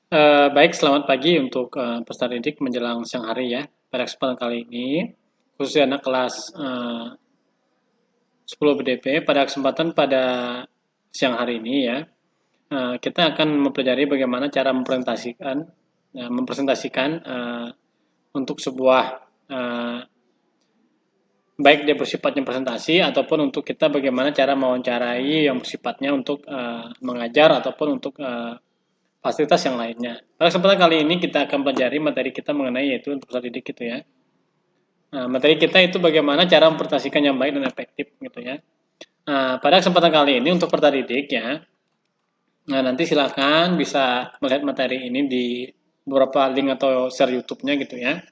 Baik, selamat pagi untuk peserta didik menjelang siang hari ya. Pada kesempatan kali ini, khususnya anak kelas 10 BDP, pada siang hari ini ya, kita akan mempelajari bagaimana cara mempresentasikan untuk sebuah uh, baik dia bersifatnya presentasi ataupun untuk kita bagaimana cara mewawancarai yang bersifatnya untuk mengajar ataupun untuk fasilitas yang lainnya. Pada kesempatan kali ini kita akan pelajari materi kita mengenai yaitu untuk peserta didik gitu ya. Nah, materi kita itu bagaimana cara mempresentasikan yang baik dan efektif gitu ya. Nah, pada kesempatan kali ini untuk peserta didik ya, nah nanti silakan bisa melihat materi ini di beberapa link atau share YouTube-nya gitu ya.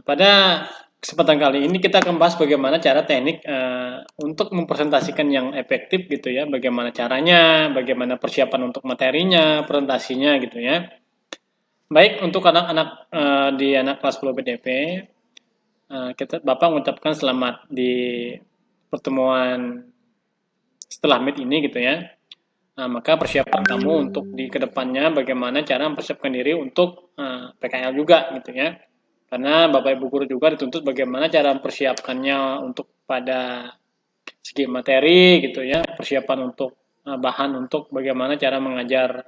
Pada kesempatan kali ini kita akan bahas bagaimana cara teknik untuk mempresentasikan yang efektif gitu ya, bagaimana caranya, bagaimana persiapan untuk materinya, presentasinya gitu ya. Baik, untuk anak-anak di anak kelas 10 BDP, Bapak mengucapkan selamat di pertemuan setelah Meet ini gitu ya. Nah, maka persiapan kamu untuk di kedepannya bagaimana cara mempersiapkan diri untuk PKL juga gitu ya. Karena Bapak Ibu guru juga dituntut bagaimana cara mempersiapkannya untuk pada segi materi gitu ya, persiapan untuk bahan untuk bagaimana cara mengajar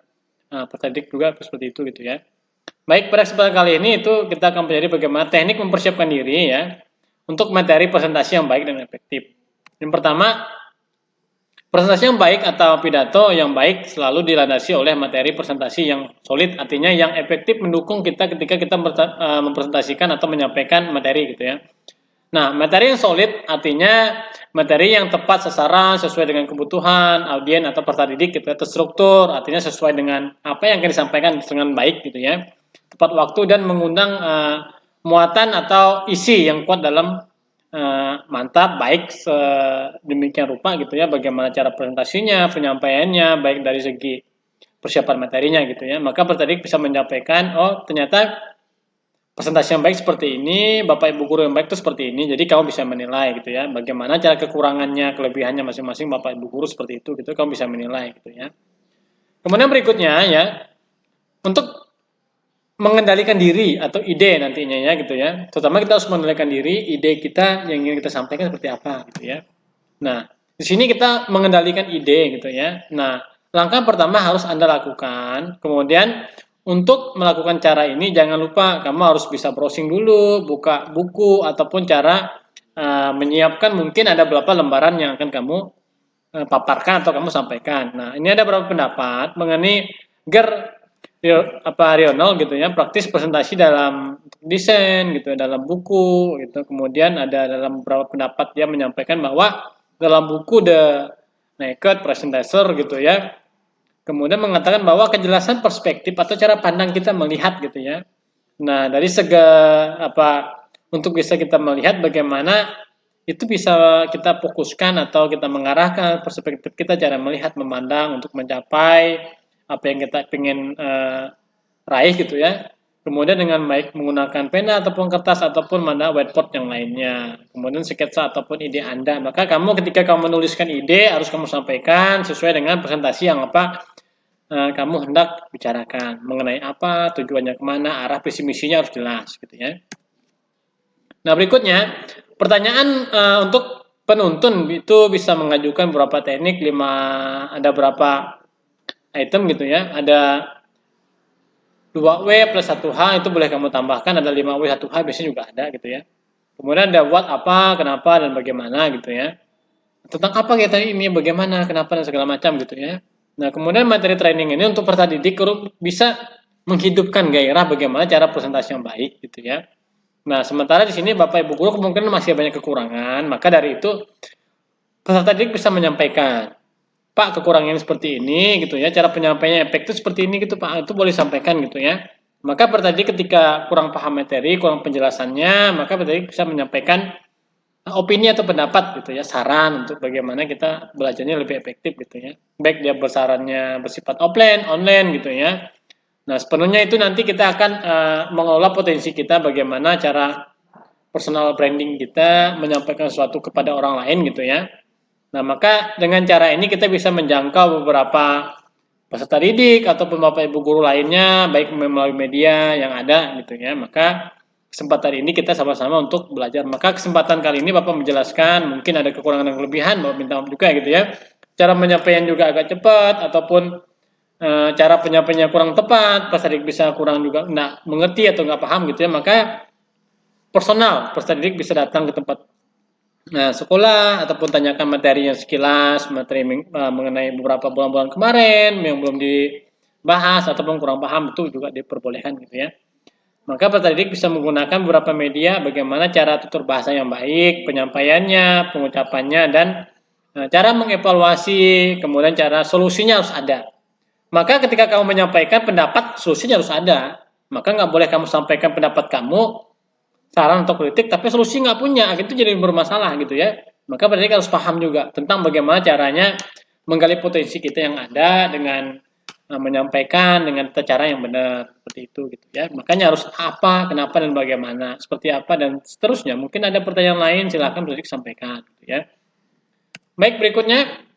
peserta juga seperti itu gitu ya. Baik, pada kesempatan kali ini itu kita akan pelajari bagaimana teknik mempersiapkan diri ya untuk materi presentasi yang baik dan efektif. Yang pertama, presentasi yang baik atau pidato yang baik selalu dilandasi oleh materi presentasi yang solid, artinya yang efektif mendukung kita ketika kita mempresentasikan atau menyampaikan materi gitu ya. Nah, materi yang solid artinya materi yang tepat sasaran, sesuai dengan kebutuhan audien atau peserta didik gitu ya, terstruktur, artinya sesuai dengan apa yang akan disampaikan dengan baik gitu ya. Tepat waktu dan mengundang muatan atau isi yang kuat dalam mantap, baik sedemikian rupa gitu ya, bagaimana cara presentasinya, penyampaiannya, baik dari segi persiapan materinya gitu ya. Maka peserta didik bisa menyampaikan, oh ternyata presentasi yang baik seperti ini, Bapak Ibu guru yang baik itu seperti ini, jadi kamu bisa menilai gitu ya, bagaimana cara kekurangannya, kelebihannya masing-masing Bapak Ibu guru seperti itu, gitu kamu bisa menilai gitu ya. Kemudian berikutnya ya, untuk mengendalikan diri atau ide nantinya ya gitu ya, terutama kita harus mengendalikan diri, ide kita yang ingin kita sampaikan seperti apa gitu ya. Nah, di sini kita mengendalikan ide gitu ya. Nah, langkah pertama harus Anda lakukan. Kemudian untuk melakukan cara ini jangan lupa kamu harus bisa browsing dulu, buka buku ataupun cara menyiapkan mungkin ada beberapa lembaran yang akan kamu paparkan atau kamu sampaikan. Nah, ini ada beberapa pendapat mengenai ger Rional gitu ya, praktis presentasi dalam desain gitu, dalam buku gitu. Kemudian ada dalam beberapa pendapat dia menyampaikan bahwa dalam buku The Naked Presenter gitu ya, kemudian mengatakan bahwa kejelasan perspektif atau cara pandang kita melihat gitu ya. Nah, dari untuk bisa kita melihat bagaimana itu bisa kita fokuskan atau kita mengarahkan perspektif kita cara melihat memandang untuk mencapai apa yang kita ingin raih gitu ya. Kemudian dengan baik menggunakan pena ataupun kertas ataupun mana whiteboard yang lainnya. Kemudian sketsa ataupun ide Anda. Maka kamu ketika kamu menuliskan ide harus kamu sampaikan sesuai dengan presentasi yang kamu hendak bicarakan. Mengenai apa, tujuannya kemana, arah visi misinya harus jelas gitu ya. Nah berikutnya, pertanyaan untuk penuntun itu bisa mengajukan beberapa teknik, ada berapa item gitu ya. Ada 2W plus 1H itu boleh kamu tambahkan, ada 5W 1H biasanya juga ada gitu ya. Kemudian ada what, apa, kenapa, dan bagaimana gitu ya. Tentang apa kita ini, bagaimana, kenapa, dan segala macam gitu ya. Nah kemudian materi training ini untuk peserta didik bisa menghidupkan gairah bagaimana cara presentasi yang baik gitu ya. Nah sementara di sini Bapak Ibu guru kemungkinan masih banyak kekurangan, maka dari itu peserta didik bisa menyampaikan, Pak kekurangannya seperti ini gitu ya, cara penyampaiannya efektif seperti ini gitu Pak, itu boleh sampaikan gitu ya. Maka tadi ketika kurang paham materi, kurang penjelasannya, maka tadi bisa menyampaikan opini atau pendapat gitu ya, saran untuk bagaimana kita belajarnya lebih efektif gitu ya. Baik dia besarannya bersifat offline, online gitu ya. Nah, sepenuhnya itu nanti kita akan mengelola potensi kita bagaimana cara personal branding kita menyampaikan sesuatu kepada orang lain gitu ya. Nah, maka dengan cara ini kita bisa menjangkau beberapa peserta didik ataupun Bapak Ibu guru lainnya, baik melalui media yang ada gitu ya. Maka kesempatan ini kita sama-sama untuk belajar. Maka kesempatan kali ini Bapak menjelaskan, mungkin ada kekurangan dan kelebihan, Bapak minta maaf juga gitu ya. Cara penyampaian juga agak cepat ataupun cara penyampaiannya kurang tepat, peserta didik bisa kurang juga nggak mengerti atau nggak paham gitu ya. Maka personal peserta didik bisa datang ke tempat sekolah ataupun tanyakan materi yang sekilas, materi mengenai beberapa bulan-bulan kemarin yang belum dibahas ataupun kurang paham, itu juga diperbolehkan gitu ya. Maka peserta didik bisa menggunakan beberapa media bagaimana cara tutur bahasa yang baik, penyampaiannya, pengucapannya, dan cara mengevaluasi, kemudian cara solusinya harus ada. Maka ketika kamu menyampaikan pendapat, solusinya harus ada. Maka nggak boleh kamu sampaikan pendapat kamu, saran atau kritik, tapi solusi nggak punya, itu jadi bermasalah gitu ya. Maka berarti harus paham juga tentang bagaimana caranya menggali potensi kita yang ada dengan menyampaikan dengan cara yang benar seperti itu gitu ya. Makanya harus apa, kenapa dan bagaimana, seperti apa dan seterusnya. Mungkin ada pertanyaan lain, silahkan berarti sampaikan gitu ya. Baik, berikutnya.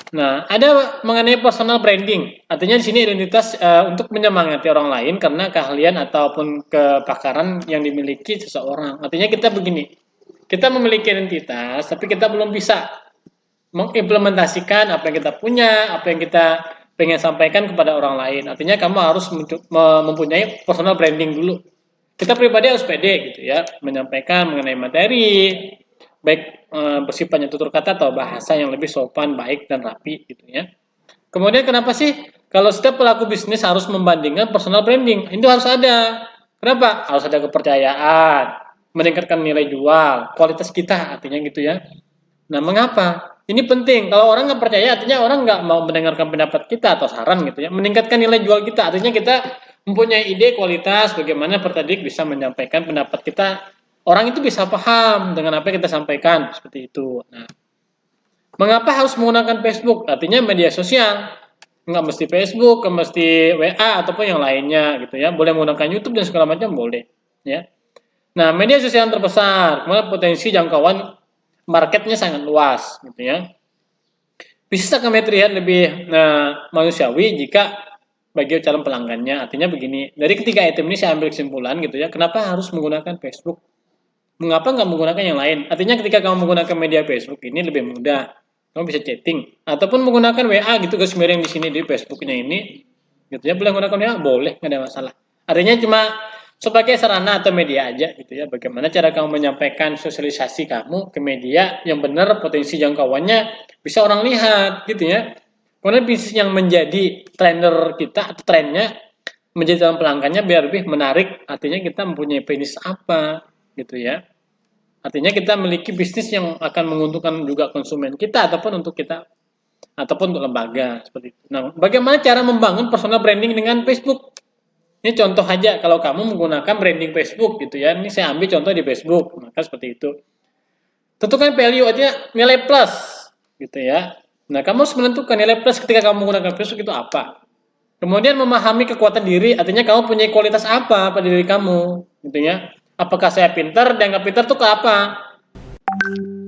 Nah, ada mengenai personal branding. Artinya di sini identitas untuk menyemangati orang lain karena keahlian ataupun kepakaran yang dimiliki seseorang. Artinya kita begini, kita memiliki identitas, tapi kita belum bisa mengimplementasikan apa yang kita punya, apa yang kita pengen sampaikan kepada orang lain. Artinya kamu harus mempunyai personal branding dulu. Kita pribadi harus pede gitu ya, menyampaikan mengenai materi, baik bersifatnya tutur kata atau bahasa yang lebih sopan, baik dan rapi gitu ya. Kemudian kenapa sih kalau setiap pelaku bisnis harus membandingkan personal branding? Itu harus ada. Kenapa? Harus ada kepercayaan, meningkatkan nilai jual, kualitas kita artinya gitu ya. Nah, mengapa? Ini penting. Kalau orang nggak percaya, artinya orang nggak mau mendengarkan pendapat kita atau saran gitu ya. Meningkatkan nilai jual kita, artinya kita mempunyai ide kualitas bagaimana pertadik bisa menyampaikan pendapat kita. Orang itu bisa paham dengan apa yang kita sampaikan seperti itu. Nah, mengapa harus menggunakan Facebook? Artinya media sosial. Nggak mesti Facebook, nggak mesti WA ataupun yang lainnya gitu ya. Boleh menggunakan YouTube dan segala macam boleh. Ya. Nah, media sosial yang terbesar, kemudian potensi jangkauan marketnya sangat luas gitu ya. Bisa kami terlihat lebih manusiawi jika bagi calon pelanggannya. Artinya begini, dari ketiga item ini saya ambil kesimpulan gitu ya, kenapa harus menggunakan Facebook? Mengapa nggak menggunakan yang lain? Artinya ketika kamu menggunakan media Facebook ini lebih mudah. Kamu bisa chatting ataupun menggunakan WA gitu, guys, miring di sini di Facebooknya ini gitu ya. Boleh menggunakan WA? Boleh, nggak ada masalah. Artinya cuma sebagai sarana atau media aja gitu ya. Bagaimana cara kamu menyampaikan sosialisasi kamu ke media yang benar, potensi jangkauannya bisa orang lihat gitu ya. Kemudian bisnis yang menjadi trainer kita atau trennya menjadi calon pelanggannya biar lebih menarik. Artinya kita mempunyai bisnis apa gitu ya. Artinya kita memiliki bisnis yang akan menguntungkan juga konsumen kita ataupun untuk kita ataupun untuk lembaga seperti itu. Nah, bagaimana cara membangun personal branding dengan Facebook? Ini contoh aja kalau kamu menggunakan branding Facebook gitu ya. Ini saya ambil contoh di Facebook, maka seperti itu. Tentukan value artinya nilai plus gitu ya. Nah, kamu harus menentukan nilai plus ketika kamu menggunakan Facebook itu apa. Kemudian memahami kekuatan diri, artinya kamu punya kualitas apa pada diri kamu, gitu ya. Apakah saya pintar, dianggap pintar tuh ke apa?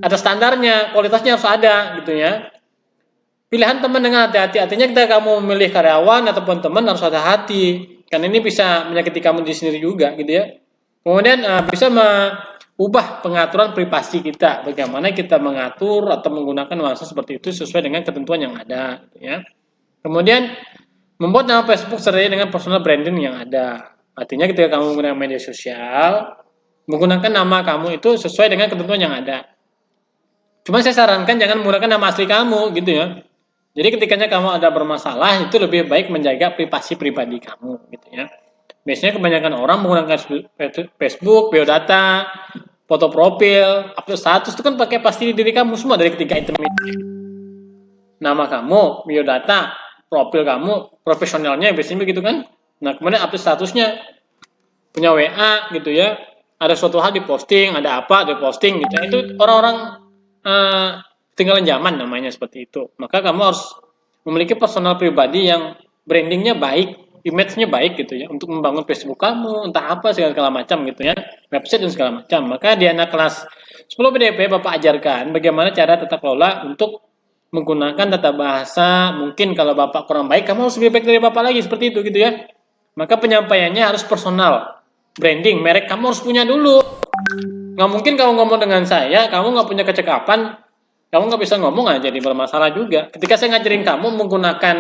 Ada standarnya, kualitasnya harus ada, gitu ya. Pilihan teman dengan hati-hati, artinya ketika kamu memilih karyawan ataupun teman harus hati-hati, karena ini bisa menyakiti kamu di sendiri juga, gitu ya. Kemudian bisa mengubah pengaturan privasi kita, bagaimana kita mengatur atau menggunakan nuansa seperti itu sesuai dengan ketentuan yang ada, gitu ya. Kemudian membuat nama Facebook sesuai dengan personal branding yang ada. Artinya ketika kamu menggunakan media sosial, menggunakan nama kamu itu sesuai dengan ketentuan yang ada. Cuma saya sarankan jangan menggunakan nama asli kamu gitu ya. Jadi ketikanya kamu ada bermasalah itu lebih baik menjaga privasi pribadi kamu gitu ya. Biasanya kebanyakan orang menggunakan Facebook, biodata, foto profil, upload status itu kan pakai pasti diri kamu semua dari ketiga item ini. Nama kamu, biodata, profil kamu, profesionalnya biasanya begitu kan. Nah, kemudian update statusnya punya WA gitu ya. Ada suatu hal diposting, ada apa diposting gitu. Itu orang-orang ketinggalan zaman namanya seperti itu. Maka kamu harus memiliki personal pribadi yang brandingnya baik, image-nya baik gitu ya, untuk membangun Facebook kamu, entah apa segala macam gitu ya, website dan segala macam. Maka di anak kelas 10 BDP Bapak ajarkan bagaimana cara tata kelola untuk menggunakan tata bahasa. Mungkin kalau Bapak kurang baik, kamu harus lebih baik dari Bapak lagi, seperti itu gitu ya. Maka penyampaiannya harus personal. Branding, merek kamu harus punya dulu. Nggak mungkin kamu ngomong dengan saya, kamu nggak punya kecakapan, kamu nggak bisa ngomong aja, jadi bermasalah juga. Ketika saya ngajarin kamu menggunakan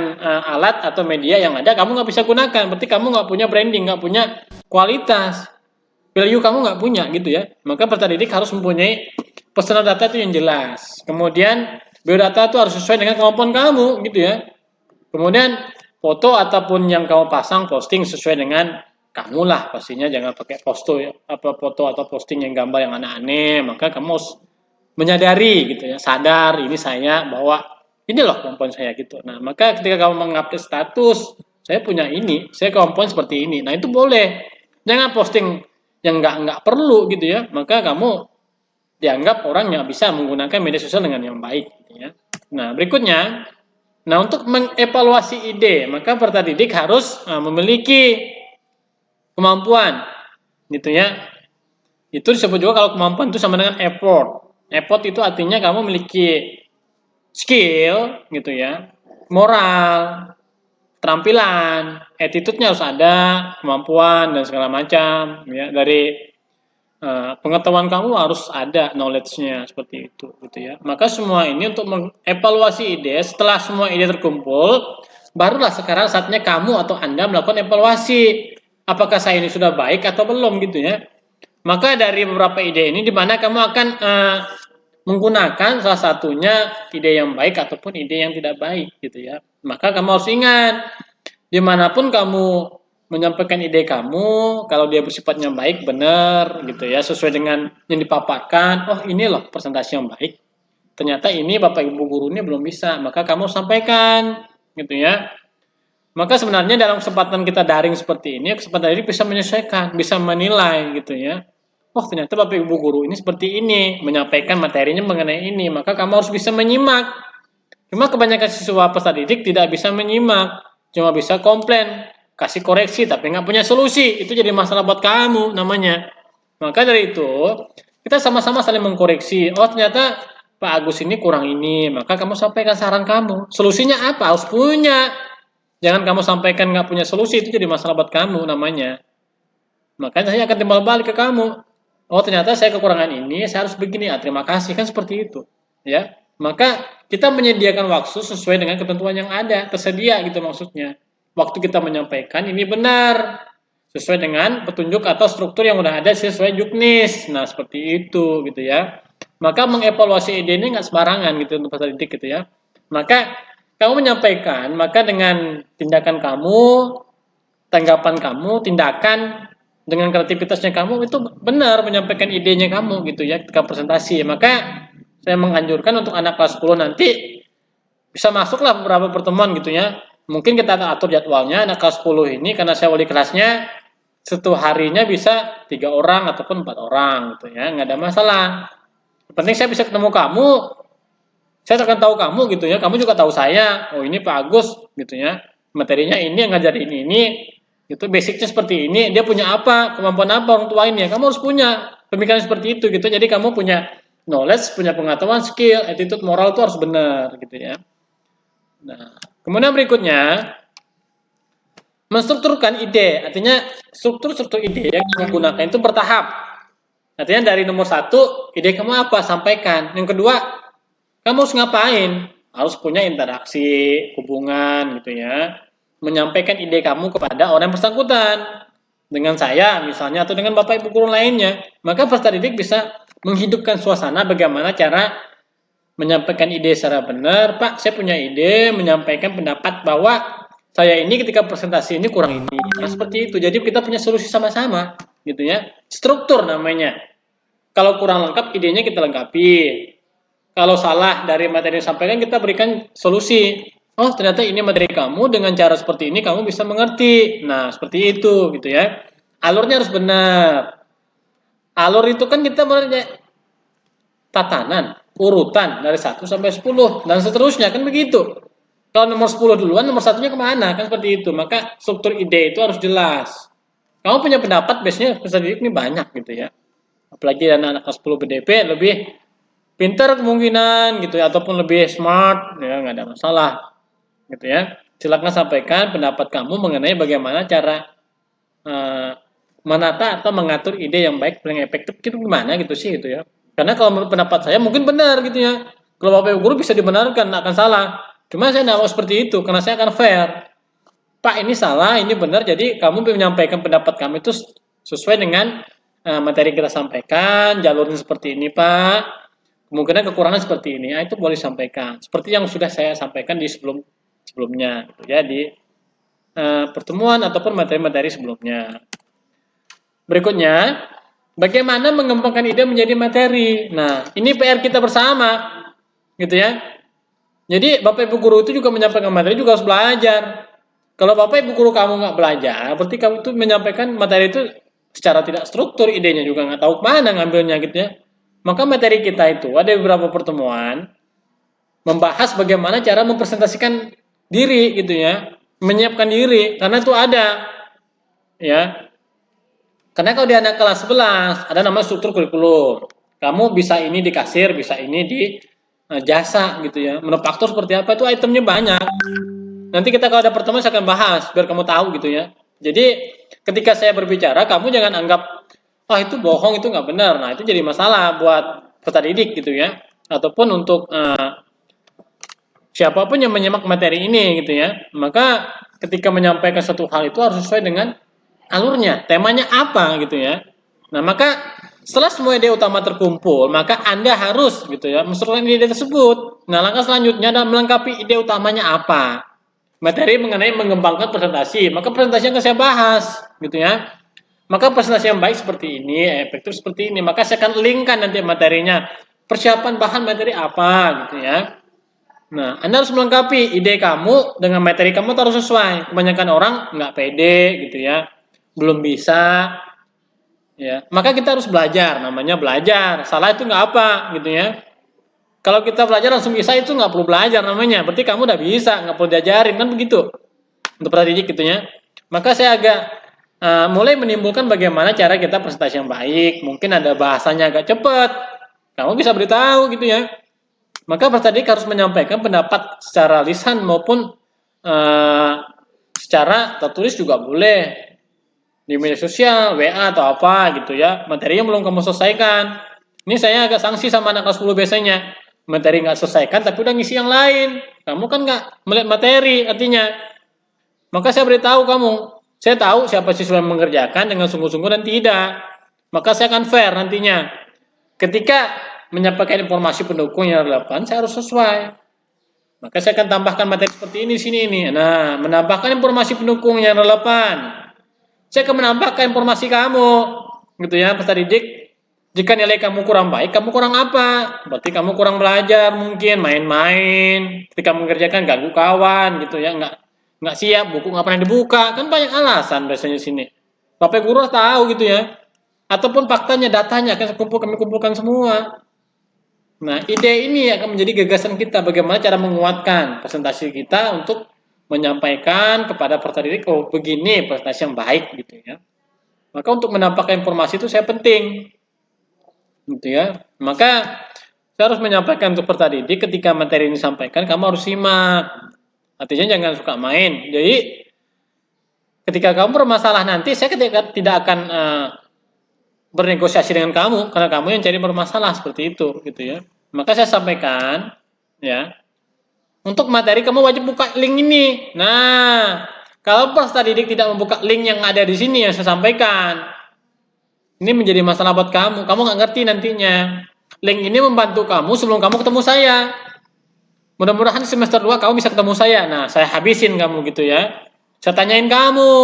alat atau media yang ada, kamu nggak bisa gunakan, berarti kamu nggak punya branding, nggak punya kualitas, value kamu nggak punya gitu ya. Maka peserta didik harus mempunyai personal data itu yang jelas. Kemudian biodata itu harus sesuai dengan kemampuan kamu gitu ya. Kemudian foto ataupun yang kamu pasang posting sesuai dengan kamu lah, pastinya jangan pakai foto atau posting yang gambar yang aneh-aneh. Maka kamu harus menyadari gitu ya, sadar ini saya bahwa ini loh kemampuan saya gitu. Nah, maka ketika kamu mengupdate status, saya punya ini, saya kemampuan seperti ini. Nah, itu boleh. Jangan posting yang nggak perlu gitu ya. Maka kamu dianggap orang yang bisa menggunakan media sosial dengan yang baik gitu ya. Nah, berikutnya, nah untuk mengevaluasi ide, maka peserta didik harus memiliki kemampuan gitu ya. Itu disebut juga kalau kemampuan itu sama dengan effort. Effort itu artinya kamu memiliki skill gitu ya, moral, keterampilan, attitude-nya harus ada, kemampuan dan segala macam ya. Dari pengetahuan kamu harus ada knowledge-nya seperti itu gitu ya. Maka semua ini untuk mengevaluasi ide, setelah semua ide terkumpul, barulah sekarang saatnya kamu atau Anda melakukan evaluasi. Apakah saya ini sudah baik atau belum gitu ya. Maka dari beberapa ide ini di mana kamu akan menggunakan salah satunya ide yang baik ataupun ide yang tidak baik gitu ya. Maka kamu harus ingat, dimanapun kamu menyampaikan ide kamu, kalau dia bersifatnya baik, benar gitu ya, sesuai dengan yang dipaparkan, oh ini loh presentasi yang baik, ternyata ini Bapak Ibu guru ini belum bisa, maka kamu sampaikan gitu ya. Maka sebenarnya dalam kesempatan kita daring seperti ini, kesempatan ini bisa menyesuaikan, bisa menilai gitu ya. Oh ternyata Bapak Ibu guru ini seperti ini, menyampaikan materinya mengenai ini, maka kamu harus bisa menyimak. Cuma kebanyakan siswa peserta didik tidak bisa menyimak, cuma bisa komplain, kasih koreksi, tapi nggak punya solusi. Itu jadi masalah buat kamu namanya. Maka dari itu, kita sama-sama saling mengkoreksi. Oh ternyata Pak Agus ini kurang ini, maka kamu sampaikan saran kamu. Solusinya apa? Harus punya. Jangan kamu sampaikan nggak punya solusi, itu jadi masalah buat kamu namanya. Makanya saya akan timbal balik ke kamu. Oh ternyata saya kekurangan ini, saya harus begini. Terima kasih, kan seperti itu. Ya, maka kita menyediakan waktu sesuai dengan ketentuan yang ada, tersedia gitu maksudnya. Waktu kita menyampaikan ini benar, sesuai dengan petunjuk atau struktur yang udah ada sesuai juknis. Nah seperti itu gitu ya. Maka mengevaluasi ide ini nggak sembarangan gitu untuk peserta didik gitu ya. Maka kamu menyampaikan, maka dengan tindakan kamu, tanggapan kamu, tindakan dengan kreativitasnya kamu itu benar menyampaikan idenya kamu gitu ya ketika presentasi. Maka saya menganjurkan untuk anak kelas 10 nanti bisa masuklah beberapa pertemuan gitu ya. Mungkin kita atur jadwalnya anak kelas 10 ini karena saya wali kelasnya satu harinya bisa 3 orang ataupun 4 orang gitu ya, nggak ada masalah. Yang penting saya bisa ketemu kamu, saya akan tahu kamu gitu ya, kamu juga tahu saya. Oh ini Pak Agus gitu ya, materinya ini yang ngajarin ini, itu basicnya seperti ini, dia punya apa, kemampuan apa orang tua ini ya, kamu harus punya pemikiran seperti itu gitu. Jadi kamu punya knowledge, punya pengetahuan, skill, attitude, moral itu harus benar gitu ya. Nah, kemudian berikutnya menstrukturkan ide, artinya struktur ide yang menggunakan itu bertahap. Artinya dari nomor 1, ide kamu apa, sampaikan. Yang kedua, kamu harus ngapain? Harus punya interaksi, hubungan gitu ya. Menyampaikan ide kamu kepada orang yang bersangkutan. Dengan saya misalnya atau dengan Bapak Ibu guru lainnya. Maka peserta didik bisa menghidupkan suasana bagaimana cara menyampaikan ide secara benar. Pak, saya punya ide menyampaikan pendapat bahwa saya ini ketika presentasi ini kurang ini. Nah, seperti itu. Jadi kita punya solusi sama-sama gitu ya. Struktur namanya. Kalau kurang lengkap idenya kita lengkapi. Kalau salah dari materi yang disampaikan kita berikan solusi. Oh ternyata ini materi kamu dengan cara seperti ini kamu bisa mengerti. Nah seperti itu gitu ya. Alurnya harus benar. Alur itu kan kita tatanan, urutan dari 1 sampai 10 dan seterusnya kan begitu. Kalau nomor 10 duluan, nomor satunya kemana? Kan seperti itu. Maka struktur ide itu harus jelas. Kamu punya pendapat, biasanya peserta didik ini banyak gitu ya. Apalagi anak-anak kelas 10 BDP lebih pinter kemungkinan gitu ya, ataupun lebih smart ya, nggak ada masalah gitu ya. Silakan sampaikan pendapat kamu mengenai bagaimana cara uh, menata atau mengatur ide yang baik paling efektif itu gimana gitu sih gitu ya. Karena kalau menurut pendapat saya mungkin benar gitu ya. Kalau Bapak Ibu guru bisa dibenarkan akan salah. Cuma saya tidak mau seperti itu karena saya akan fair. Pak ini salah, ini benar. Jadi kamu menyampaikan pendapat kami itu sesuai dengan materi kita sampaikan, jalurnya seperti ini Pak. Kemungkinan kekurangan seperti ini, itu boleh sampaikan. Seperti yang sudah saya sampaikan di sebelumnya, gitu ya di pertemuan ataupun materi-materi sebelumnya. Berikutnya, bagaimana mengembangkan ide menjadi materi. Nah, ini PR kita bersama, gitu ya. Jadi Bapak Ibu guru itu juga menyampaikan materi juga harus belajar. Kalau Bapak Ibu guru kamu nggak belajar, berarti kamu tuh menyampaikan materi itu secara tidak struktur, idenya juga nggak tahu mana ngambilnya gitu ya. Maka materi kita itu ada beberapa pertemuan membahas bagaimana cara mempresentasikan diri gitu ya, menyiapkan diri karena itu ada ya. Karena kalau di anak kelas 11 ada namanya struktur kurikulum. Kamu bisa ini di kasir, bisa ini di jasa gitu ya. Manufaktur seperti apa itu itemnya banyak. Nanti kita kalau ada pertemuan saya akan bahas biar kamu tahu gitu ya. Jadi ketika saya berbicara kamu jangan anggap itu bohong itu nggak benar. Nah itu jadi masalah buat peserta didik gitu ya. Ataupun untuk siapapun yang menyimak materi ini gitu ya. Maka ketika menyampaikan satu hal itu harus sesuai dengan alurnya, temanya apa gitu ya. Nah maka setelah semua ide utama terkumpul, maka Anda harus gitu ya menstruksikan ide tersebut. Nah langkah selanjutnya adalah melengkapi ide utamanya apa. Materi mengenai mengembangkan presentasi, maka presentasi yang akan saya bahas gitu ya. Maka presentasi yang baik seperti ini, efektif seperti ini, maka saya akan linkkan nanti materinya. Persiapan bahan materi apa gitu ya. Nah, Anda harus melengkapi ide kamu dengan materi kamu harus sesuai. Kebanyakan orang nggak pede gitu ya, belum bisa, ya. Maka kita harus belajar, namanya belajar. Salah itu nggak apa gitu ya. Kalau kita belajar langsung bisa itu nggak perlu belajar namanya. Berarti kamu udah bisa, nggak perlu diajarin kan begitu. Untuk didik gitu ya. Maka saya agak mulai menimbulkan bagaimana cara kita presentasi yang baik. Mungkin ada bahasanya agak cepat. Kamu bisa beritahu gitu ya. Maka peserta didik harus menyampaikan pendapat secara lisan maupun secara tertulis juga boleh di media sosial, WA atau apa gitu ya. Materinya belum kamu selesaikan. Ini saya agak sanksi sama anak kelas 10 biasanya. Materi nggak selesaikan tapi udah ngisi yang lain. Kamu kan nggak melihat materi artinya. Maka saya beritahu kamu. Saya tahu siapa siswa yang mengerjakan dengan sungguh-sungguh dan tidak. Maka saya akan fair nantinya. Ketika menyampaikan informasi pendukung yang relevan, saya harus sesuai. Maka saya akan tambahkan materi seperti ini sini ini. Nah, menambahkan informasi pendukung yang relevan. Saya akan menambahkan informasi kamu, gitu ya, peserta didik. Jika nilai kamu kurang baik, kamu kurang apa? Berarti kamu kurang belajar, mungkin main-main. Ketika mengerjakan ganggu kawan, gitu ya, nggak siap, buku nggak pernah dibuka, kan banyak alasan biasanya sini. Bapak guru tahu gitu ya. Ataupun faktanya, datanya akan kami kumpulkan semua. Nah, ide ini akan menjadi gagasan kita bagaimana cara menguatkan presentasi kita untuk menyampaikan kepada peserta didik, oh begini presentasi yang baik gitu ya. Maka untuk menampakkan informasi itu saya penting, gitu ya. Maka saya harus menyampaikan untuk peserta didik ketika materi ini disampaikan, kamu harus simak. Artinya jangan suka main. Jadi ketika kamu bermasalah nanti, saya tidak akan bernegosiasi dengan kamu karena kamu yang cari bermasalah seperti itu, gitu ya. Maka saya sampaikan, ya. Untuk materi kamu wajib buka link ini. Nah, kalau peserta didik tidak membuka link yang ada di sini yang saya sampaikan, ini menjadi masalah buat kamu. Kamu nggak ngerti nantinya. Link ini membantu kamu sebelum kamu ketemu saya. Mudah-mudahan semester 2 kamu bisa ketemu saya. Nah, saya habisin kamu gitu ya. Saya tanyain kamu.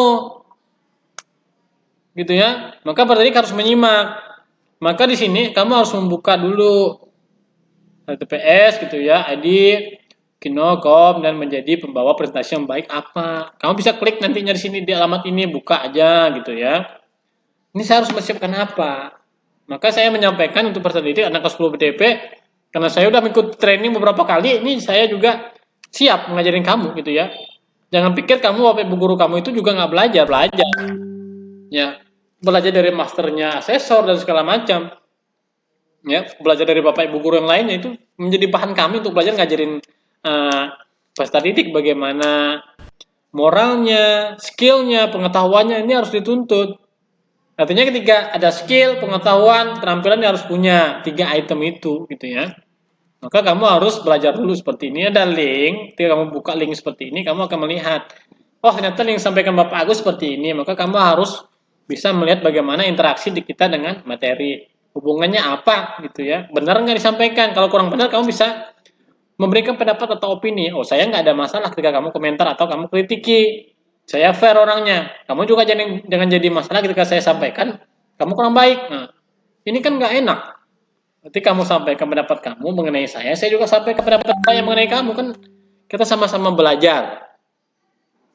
Gitu ya. Maka peserta didik harus menyimak. Maka di sini kamu harus membuka dulu TPS gitu ya, ID Kinokom dan menjadi pembawa presentasi yang baik apa. Kamu bisa klik nantinya di sini di alamat ini, buka aja gitu ya. Ini saya harus mempersiapkan apa? Maka saya menyampaikan untuk peserta didik anak kelas 10 BDP karena saya udah mengikuti training beberapa kali, ini saya juga siap mengajarin kamu gitu ya. Jangan pikir kamu Bapak Ibu guru kamu itu juga nggak belajar. Ya, belajar dari masternya asesor dan segala macam. Ya, belajar dari bapak ibu guru yang lainnya itu menjadi bahan kami untuk belajar ngajarin peserta didik bagaimana moralnya, skillnya, pengetahuannya ini harus dituntut. Artinya ketika ada skill, pengetahuan, keterampilan yang harus punya 3 item itu gitu ya. Maka kamu harus belajar dulu seperti ini. Ada link, ketika kamu buka link seperti ini, kamu akan melihat, oh ternyata yang disampaikan Bapak Agus seperti ini. Maka kamu harus bisa melihat bagaimana interaksi di kita dengan materi. Hubungannya apa gitu ya. Benar nggak disampaikan? Kalau kurang benar, kamu bisa memberikan pendapat atau opini. Oh, saya nggak ada masalah ketika kamu komentar atau kamu kritiki. Saya fair orangnya. Kamu juga jangan jadi masalah ketika saya sampaikan, kamu kurang baik. Nah, ini kan nggak enak. Nanti kamu sampaikan pendapat kamu mengenai saya juga sampaikan pendapat saya mengenai kamu, kan kita sama-sama belajar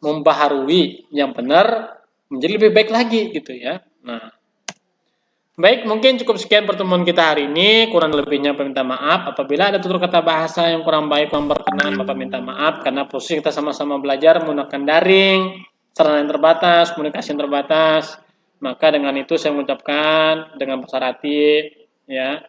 membaharui yang benar menjadi lebih baik lagi gitu ya. Nah, baik, mungkin cukup sekian pertemuan kita hari ini. Kurang lebihnya Bapak minta maaf. Apabila ada tutur kata bahasa yang kurang baik, kurang berkenan, Bapak minta maaf. Karena proses kita sama-sama belajar menggunakan daring, sarana yang terbatas, komunikasi yang terbatas. Maka dengan itu saya mengucapkan dengan besar hati, ya,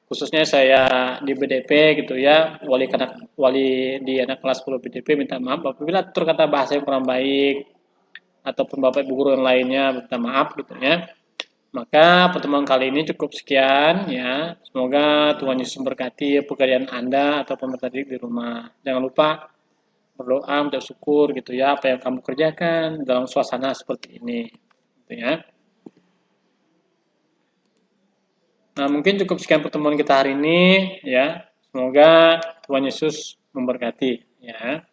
khususnya saya di BDP gitu ya, wali di anak kelas 10 BDP minta maaf apabila tutur kata bahasa yang kurang baik ataupun Bapak Ibu guru yang lainnya minta maaf gitu ya. Maka pertemuan kali ini cukup sekian ya. Semoga Tuhan Yesus memberkati pekerjaan Anda ataupun tadi di rumah. Jangan lupa berdoa, minta syukur gitu ya apa yang kamu kerjakan dalam suasana seperti ini. Gitu ya. Nah, mungkin cukup sekian pertemuan kita hari ini ya. Semoga Tuhan Yesus memberkati ya.